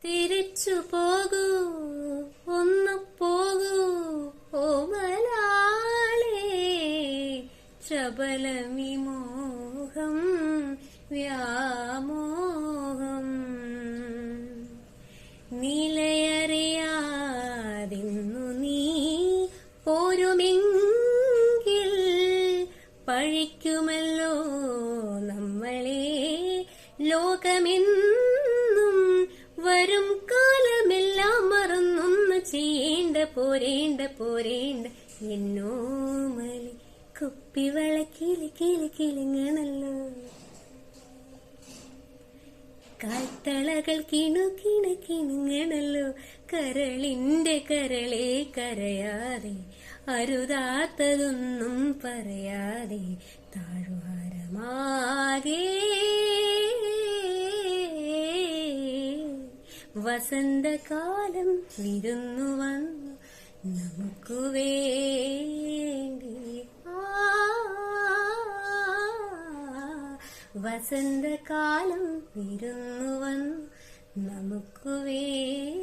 പിരിച്ചു പോകൂ, ഒന്നു പോകൂ ഓമലാളേ, ചപലമിമോഹം വ്യാമോഹം. നിലയറിയാതിന്നു നീ പോരുമെങ്കിൽ പഴിക്കുമല്ലോ നമ്മളെ ലോകമെന്നും. വരും കാലമെല്ലാം മറന്നൊന്ന് ചെയ്യേണ്ട പോരേണ്ട എന്നോമലി കുപ്പിവള കിളിങ്ങണല്ലോ. കാൽത്തളകൾ കിണുകിണുകിണുങ്ങണല്ലോ. കരളിന്റെ കരളെ കരയാതെ, അരുതാത്തതൊന്നും പറയാതെ, താഴ്വാരമാകെ വസന്തകാലം വിരുന്നു വന്നു നമുക്കു വേണ്ടി. വസന്തകാലം വിരുന്നു വന്നു നമുക്കു വേണ്ടി.